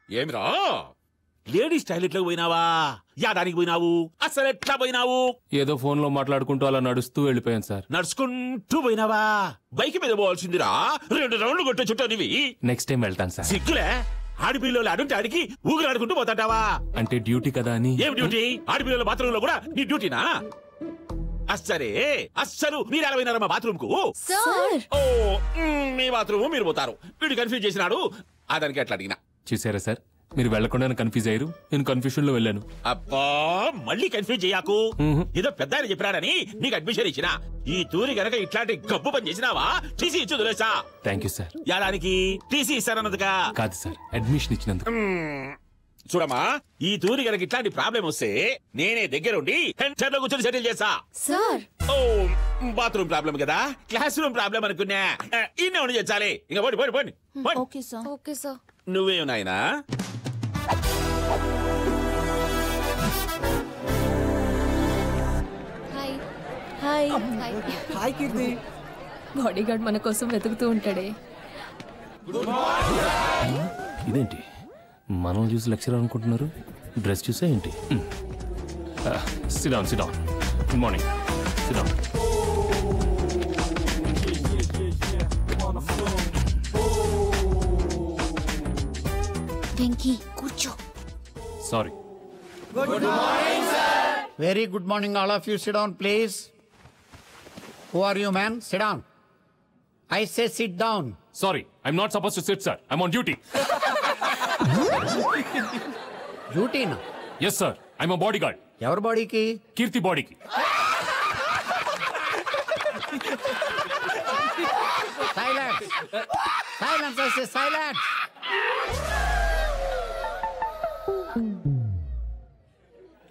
ఏమిరా ladies toilet లో పోయినావా? యాదానికి పోయినావు? అసలు ఎట్లా పోయినావు? ఏదో ఫోన్ లో మాట్లాడుకుంటూ అలా నడుస్తూ వెళ్ళిపోయాను సార్. నడుచుకుంటూ పోయినావా? బైక్ మీద పోవాల్సిందిరా, 2 రౌండ్లు కొట్టే చుట్టనివి. నెక్స్ట్ టైం వెళ్తాను సార్. సిగ్గులే, ఆడపిల్లలు ఆడుంటే ఆడికి ఊగులాడుకుంటూ పోతాంటావా? అంటే డ్యూటీ కదా అని. ఏం డ్యూటీ? ఆడపిల్లల బాత్రూమ్ లో కూడా నీ డ్యూటీనా? అస్సరే అస్సలు మీరు ఎలా పోయినారమ్మా బాత్రూమ్ కు? ఓ మీ బాత్రూమ్ మీరు పోతారు. వీడు కన్ఫ్యూజ్ చేసినాడు, అదానికి అట్లా అడిగినా. చూసారా సార్, మీరు వెళ్లకుండా కన్ఫ్యూజ్ అయ్యారు, నేను కన్ఫ్యూషన్ లో వెళ్ళాను. అబ్బా మళ్ళీ కన్ఫ్యూజ్ చేయకు. ఏదో పెద్ద ఆయన చెప్పినాడని నీకు అడ్మిషన్ ఇచ్చినా. ఈ తూరి గనక ఇట్లాంటి గబ్బు పని చేసినావా టీసీ ఇచ్చు వదిలేసా. Thank you sir. యాదానికి టీసీ ఇస్తానన్నదిగా కాదు సార్, అడ్మిషన్ ఇచ్చినందుకు. చూడమ్మా, ఈ తూరి గనక ఇట్లాంటి ప్రాబ్లం వస్తే నేనే దగ్గరుండి సెంటర్ లో కూర్చొని సెటిల్ చేస్తా. ఓ బాత్రూమ్ ప్రాబ్లం కదా, క్లాస్ రూమ్ ప్రాబ్లం అనుకున్నా. ఇన్నే ఉండి చేయాలి. ఇంకా పోండి పోండి పోండి. Okay sir. నువ్వేం నాయనా? హాయ్ కీర్తి. బాడీ గార్డ్ మన కోసం వెతుకుతూ ఉంటాడే. ఇదేంటి మనం చూసి లెక్చర్ అనుకుంటున్నారు, డ్రెస్ చూసే ఏంటి? SIT down. Good morning. SIT down. Venky కూర్చో. Sorry. Good morning, sir. Very good morning, all of you. Sit down, please. Who are you, man? Sit down. I say sit down. Sorry, I'm not supposed to sit, sir. I'm on duty. Duty na? Yes, sir. I'm a bodyguard. Your body ki? Kirti body ki. Silence. Silence, I say silence.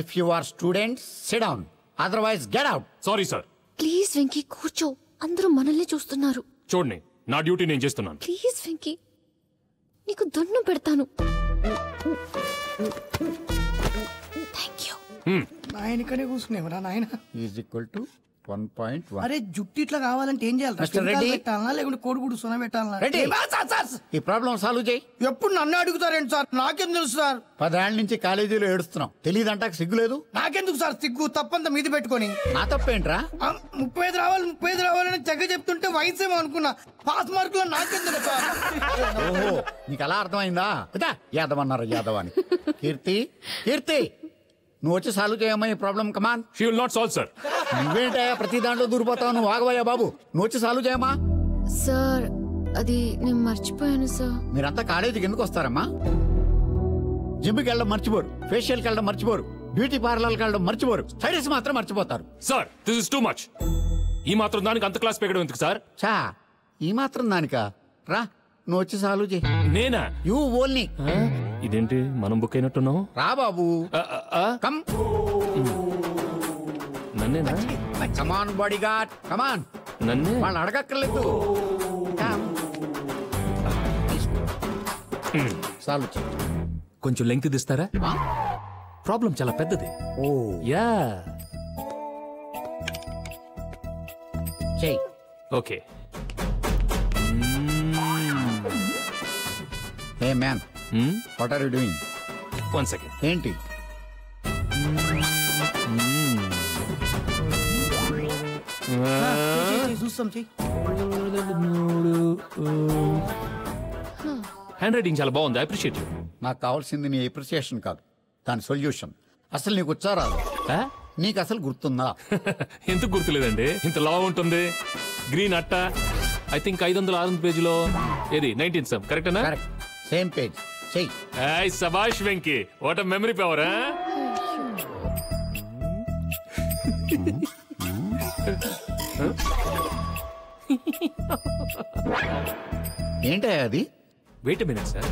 If you are students, sit down. Otherwise, get out. Sorry, sir. Please Venky కూర్చో, అందరూ మనల్ని చూస్తున్నారు. చూడండి, నా duty నేను చేస్తున్నాను. Please Venky, నీకు దండం పెడతాను. Thank you. నాయనకనే కూర్చునేవరా నాయన. Is equal to 1.1. అరే జుట్టు ఇట్లా కావాలంటే ఏం చేయాలి? పెట్టాలనా లేకుంటే కోడిగుడు సున పెట్టాలనా? ఈ ప్రాబ్లం సాల్వ్ చేయి. ఎప్పుడు నన్ను అడుగుతారేంటి సార్? నాకేం తెలుసు సార్? 10 ఏళ్ల నుంచి కాలేజీలో ఏడుస్తున్నాం, తెలియదంటాక సిగ్గులేదు? నాకెందుకు సార్ సిగ్గు? తప్పంతా మీది పెట్టుకొని. నా తప్పేంట్రా? 35 రావాలని తెగ చెప్తుంటే వయసేమో అనుకున్నా. పాస్ మార్కులో నాకెందుకు సార్? ఓహో, నీకు అలా అర్థమైందా? యాదవ్ అన్నారు యాదవ్ అని. కీర్తి నువ్వు వచ్చి సాల్వ్ చేయమ్మా ఈ problem. Come on. She will not solve, sir. నువ్వేంటయ్యా ప్రతి దాంట్లో దూరిపోతావు? నువ్వు ఆగవయ్యా బాబు, నువ్వు వచ్చి సాల్వ్ చేయమ్మా. సార్ అది నేను మర్చిపోయాను సార్. మీరంతా కాలేజీకి ఎందుకు వస్తారమ్మా? జిమ్కి వెళ్ళడం మర్చిపోరు, ఫేషియల్కి వెళ్ళడం మర్చిపోరు, బ్యూటీ పార్లర్కి వెళ్ళడం మర్చిపోరు, స్టడీస్ మాత్రం మర్చిపోతారు. Sir this is too much. ఈ మాత్రం దానికి అంత క్లాస్ పెరగడం ఎందుకు సార్? చా ఈ మాత్రం దానికా? రా నువ్వు వచ్చి సాల్వ్ చేయి. నేనా? You only. ఇదేంటి మనం బుక్ అయినట్టున్నావు? రా బాబు. కమ్. నన్నేనా? కమాన్ బాడీ గార్డ్, కమాన్. నన్నే? వాళ్ళు అడగక్కర్లేదు. సాల్వ్ చేయి. కొంచెం లెంగ్త్ తీస్తారా? ప్రాబ్లం చాలా పెద్దది. Oh yeah. చెయ్యి. Okay. Hey man, what are you doing? 1 second. ఏంటి? చూస్తాం చెయ్యి. హ్యాండ్ రైటింగ్ చాలా బాగుంది, అప్రిషియేట్. నాకు కావాల్సింది నీ అప్రిసియేషన్ కాదు, దాని సొల్యూషన్. అసలు నీకు వచ్చారాదు? నీకు అసలు గుర్తుందా? ఎందుకు గుర్తులేదండి? ఇంత లా ఉంటుంది. గ్రీన్ అట్ట ఐ థింక్ 500-600 పేజీలో ఏది 19th సమ్ కరెక్టేనా? Correct, same page. చెయ్యి. ఏయ్ శభాష్ Venky, what a memory power. ఏంటి అది? Wait a minute sir.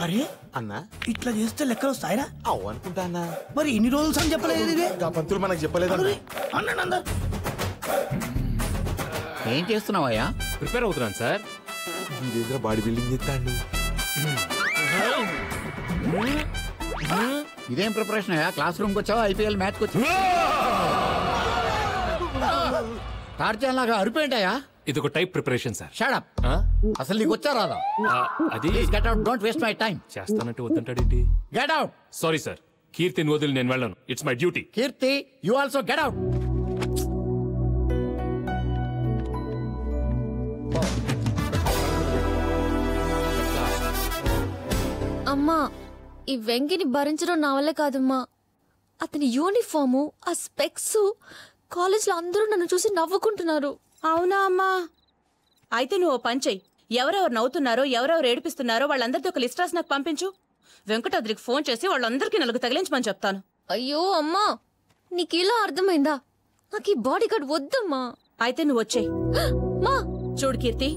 అరే అన్నా ఇట్లా చేస్తే లెక్కలు వస్తాయిరా? అవు అనుకుంటా అన్నా. మరి ఎన్ని రోజులు అని చెప్పలేదు? పంతులు మనకు చెప్పలేదు అన్నా. ఏం చేస్తున్నావయ్యా? ప్రిపేర్ అవుతున్నాను సార్. వీరేంద్ర బాడీ బిల్డింగ్ చేస్తాడు. ఇదేం ప్రిపరేషన్ అయ్యా? క్లాస్ రూమ్కి వచ్చావా? ఐపీఎల్ మ్యాచ్కి వచ్చావా? టార్చర్ లాగా అరిపోయింటాయా? ఇది ఒక type preparation sir. Shut up. అసలు నీకు వచ్చా రాదా? అది please get out, don't waste my time. చేస్తానంటే వద్దంటాడేంటి? Get out. సారీ సార్, కీర్తిని వదిలి నేను వెళ్ళను. It's my duty. Keerthi, you also get out. అమ్మా, ఈ వెంకిని భరించడం నా వల్ల కాదమ్మా. అతని యూనిఫాము, ఆ స్పెక్స్, కాలేజ్లో అందరూ నన్ను చూసి నవ్వుకుంటున్నారు. అవునా అమ్మా? అయితే నువ్వు ఓ పని చెయ్యి. ఎవరెవరు నవ్వుతున్నారో, ఎవరెవరు ఏడిపిస్తున్నారో వాళ్ళందరితో ఒక లిస్ట్ రాసి నాకు పంపించు. వెంకటాద్రికి ఫోన్ చేసి వాళ్ళందరికీ నలుగు తగిలించమని చెప్తాను. అయ్యో అమ్మా, నీకు ఇలా అర్థమైందా? నాకు ఈ బాడీ గార్డ్ వద్దమ్మా. అయితే నువ్వు వచ్చేయి. మా చూడు కీర్తి,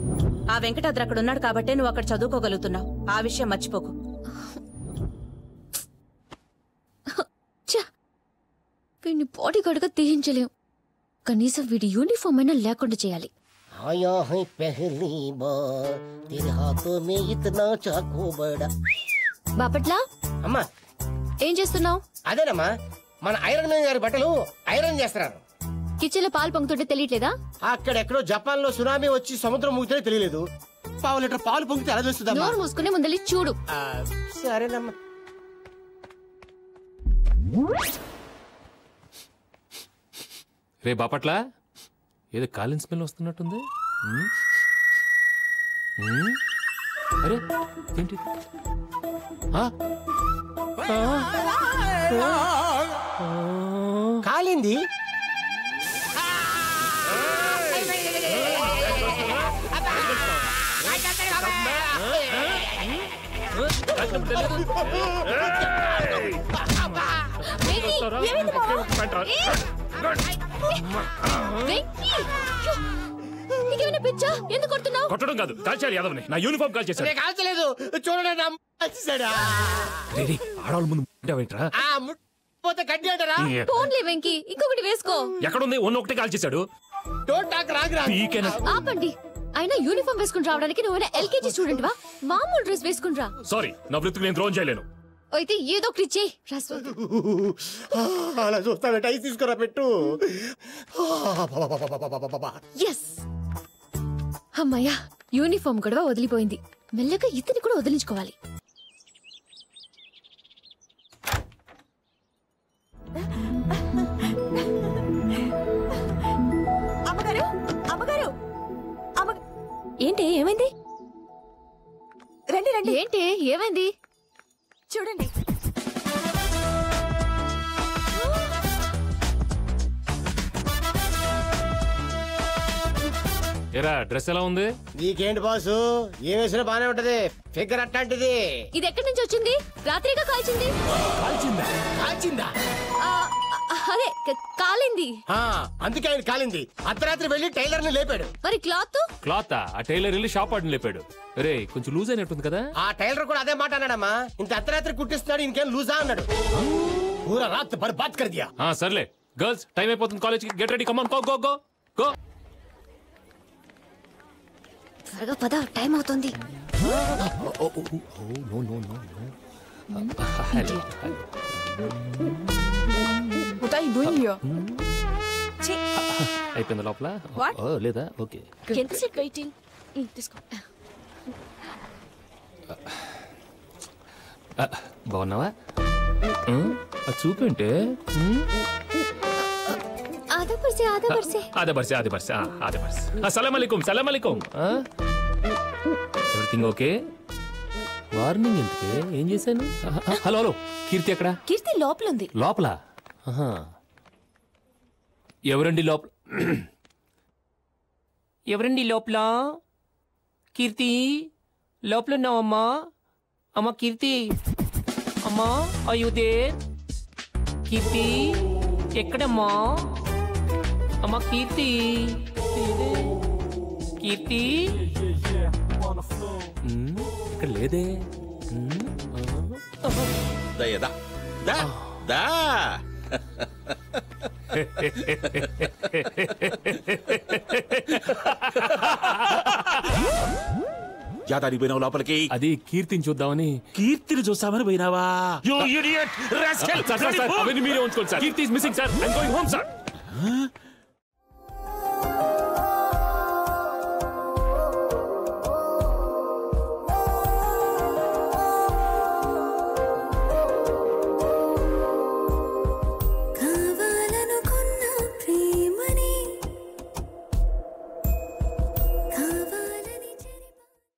ఆ వెంకటాద్రి అక్కడ ఉన్నాడు కాబట్టే నువ్వు అక్కడ చదువుకోగలుగుతున్నావు. ఆ విషయం మర్చిపోకు. వీడిని బాడీ గార్డ్గా తీయించలేం. కనీసం వీడి యూనిఫామ్ అయినా లేకుండా చేయాలి. బాపట్ల అమ్మా, ఏం చేస్తున్నావు? అదేనమ్మా, మన ఐరన్ మ్యాన్ గారి బట్టలు ఐరన్ చేస్తున్నారు. కిచెన్ లో పాలు పొంగుతుంటే తెలియట్లేదా? అక్కడెక్కడో జపాన్ లో సునామీ వచ్చి సముద్రం ముగితే తెలియలేదు. 1/2 లీటర్ పాలు పొంగితే ఎలా తెలుస్తుందమ్మా? నోరు మూసుకునే ముందలి చూడు. సరేనమ్మా. రే బాపట్ల, ఏదో కాలిన్ స్మెల్ వస్తున్నట్టుంది. అరే ఏంటి? కాలింది. నీకేమైనా పిచ్చా? ఎందుకు కొడుతున్నావు? కొట్టడం కాదు, కాల్చాడు యాదవ్ని. నా యూనిఫామ్ కాల్ చేశాడు. కాల్చలేదు, చూడండి. ఆడవాళ్ళ ముందు ఏంట్రా? పోతే కడ్డీ అంటారా? ఫోన్లే వెంకీ, ఇంకొకటి వేసుకో. ఎక్కడుంది? ఒకటి కాల్ చేశాడు. ఆపండి. అయినా యూనిఫామ్ వేసుకుని రావడానికి నువ్వు ఎల్కేజీ స్టూడెంట్ వా? మామూలు డ్రెస్ వేసుకుని రా. సారీ, నా వృత్తికి నేను డ్రోన్ చేయలేను. అయితే ఏదో ఒకటి చెయ్యి. అలా చూస్తాను. టైస్ తీసుకురా, పెట్టు. ఎస్, అమ్మయ్యా, యూనిఫామ్ గొడవ వదిలిపోయింది. మెల్లగా ఇతని కూడా వదిలించుకోవాలి. అమ్మగారు, అమ్మగారు, ఏంటి? ఏమైంది? రండి రండి. ఏంటి ఏమైంది? చూడండి. ఏరా, డ్రెస్ ఎలా ఉంది? నీకేంటి బాసు, ఏం వేసినా బానే ఉంటది. ఫిగర్ అట్లాంటిది. ఇది ఎక్కడి నుంచి వచ్చింది? రాత్రిగా కాల్చింది. కాల్చిందా? అదే కాలింది. అందుకే ఆయన కాలింది. అర్ధరాత్రి వెళ్లి టైలర్ ని లేపాడు. మరి క్లాత్? ఆ టైలర్ వెళ్ళి షాప్ వాడిని లేపాడు. రే, కొంచెం లూజ్ అయినట్టుంది కదా? ఆ టైలర్ కూడా అదే మాట అన్నాడమ్మా. ఇంత అర్ధరాత్రి కుట్టిస్తున్నాడు, ఇంకేం లూజా అన్నాడు. పూరా రాత్ బర్బాద్ కర్ దియా. సర్లే గర్ల్స్, టైం అయిపోతుంది కాలేజ్ కి. Get ready, come on, go go go go. త్వరగా పద, టైం అవుతుంది. అయిపోయింది లోపల? లేదా? ఓకే. ఎంతసేపు వెయిటింగ్? తీసుకో. బాగున్నావా? చూపేంటే? సలాం అలైకుం. సలాం అలైకుం. Everything okay? వార్నింగ్ ఎందుకే? ఏం చేశాను? హలో హలో, కీర్తి ఎక్కడ? కీర్తి లోపల ఉంది. లోపల? ఎవరండి లోపల? ఎవరండి లోపల? కీర్తి లోపల ఉన్నావమ్మా? అమ్మా కీర్తి, అమ్మా అయ్యుదే. కీర్తి ఎక్కడమ్మా? అమ్మా కీర్తి, కీర్తి ఇక్కడ లేదే. దయదా దా దా. యాదానికి పోయినావు లోపలికి? అది కీర్తిని చూద్దామని. కీర్తిని చూస్తామని పోయినావా? మీరే ఉంచుకోండి sir. Keerthi is missing sir. I am going home sir.